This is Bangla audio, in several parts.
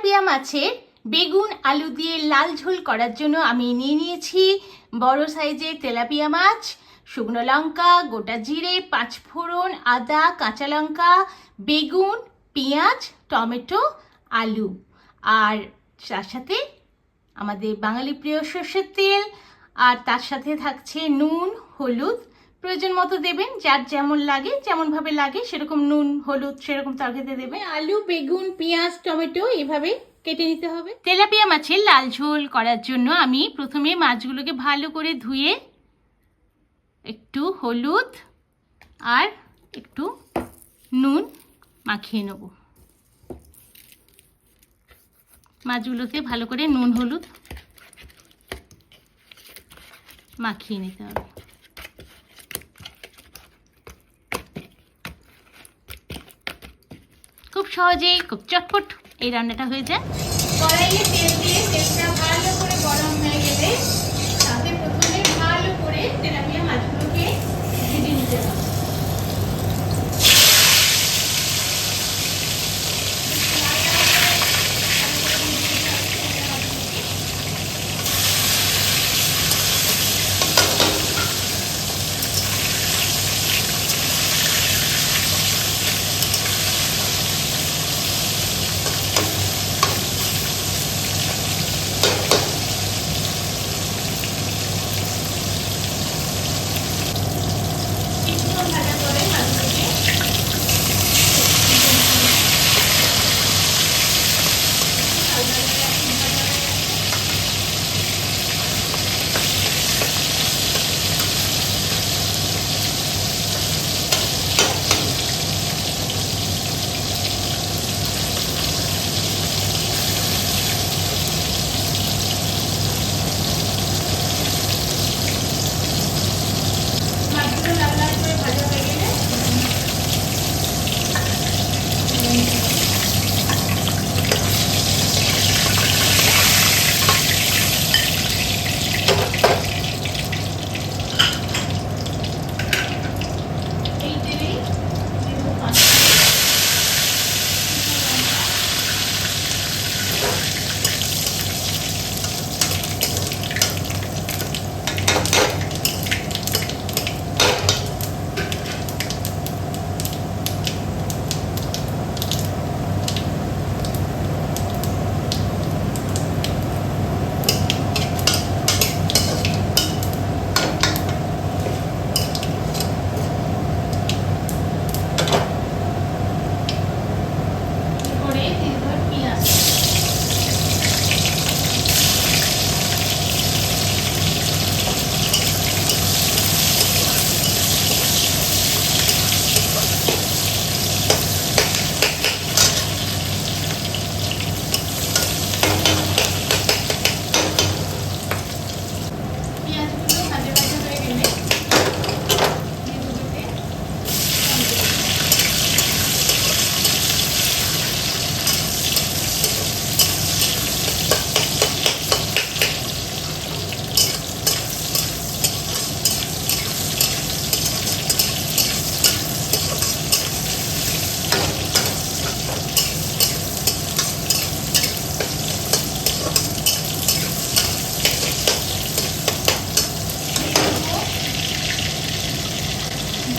তেলাপিয়া মাছের বেগুন আলু দিয়ে লাল ঝোল করার জন্য আমি নিয়েছি বড় সাইজের তেলাপিয়া মাছ, শুকনো লঙ্কা, গোটা জিরে, পাঁচফোড়ন, আদা, কাঁচা লঙ্কা, বেগুন, পেঁয়াজ, টমেটো, আলু আর তার সাথে আমাদের বাঙালি প্রিয় সর্ষের তেল। আর তার সাথে থাকছে নুন, হলুদ। প্রয়োজন মতো দেবেন, যার যেমন লাগে, যেমনভাবে লাগে সেরকম নুন হলুদ সেরকম তরকারিতে দেবেন। আলু, বেগুন, পেঁয়াজ, টমেটো এভাবে কেটে নিতে হবে। তেলাপিয়া মাছের লাল ঝোল করার জন্য আমি প্রথমে মাছগুলোকে ভালো করে ধুয়ে একটু হলুদ আর একটু নুন মাখিয়ে নেব। মাছগুলোকে ভালো করে নুন হলুদ মাখিয়ে নিতে হবে। খুব সহজেই, খুব চটপট এই রান্নাটা হয়ে যায়। কড়াইয়ে তেল দিয়ে তেলটা ভালো করে গরম হয়ে গেলে তাতে প্রথমে ভালো করে তেলাপিয়া মাছগুলোকে ভেজে নিতে হবে।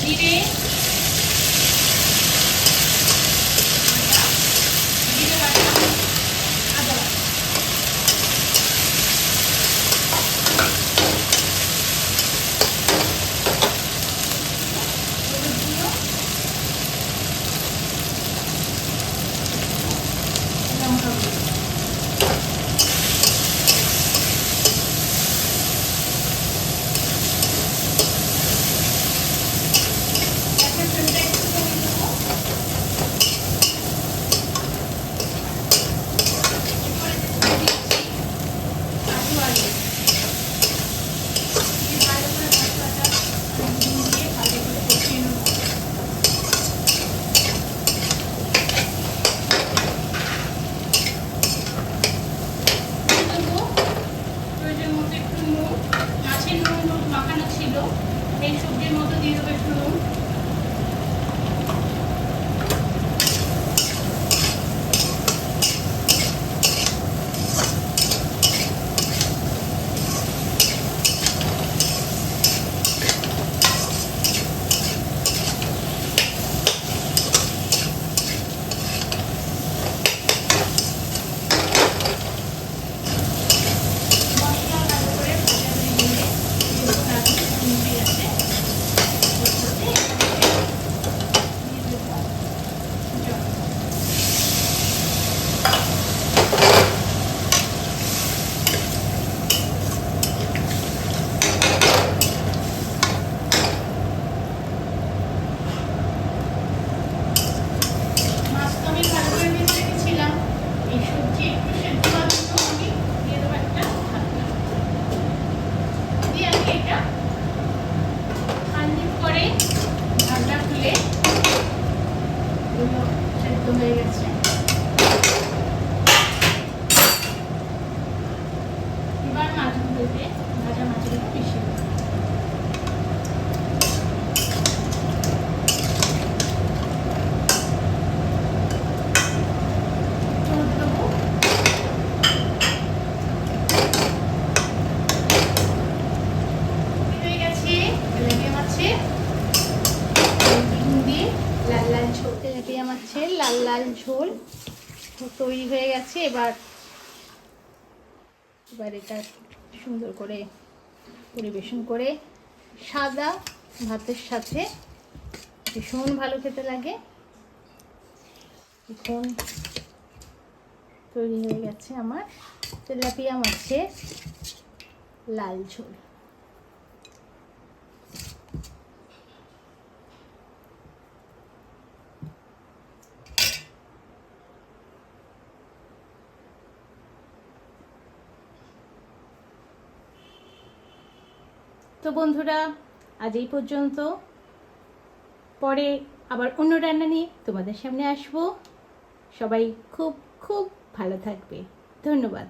জিরে, জিরে বাটা, আদা বাটা, হলুদ গুঁড়ো, লঙ্কা গুঁড়ো। ঝোল তৈরি হয়ে গেছে। এবার এটা সুন্দর করে পরিবেশন করে সাদা ভাতের সাথে ভীষণ ভালো খেতে লাগে। এখন তৈরি হয়ে গেছে আমার তেলাপিয়া মাছের লাল ঝোল। তো বন্ধুরা, আজ এই পর্যন্ত। পরে আবার অন্য রান্না নিয়ে তোমাদের সামনে আসবো। সবাই খুব খুব ভালো থাকবে। ধন্যবাদ।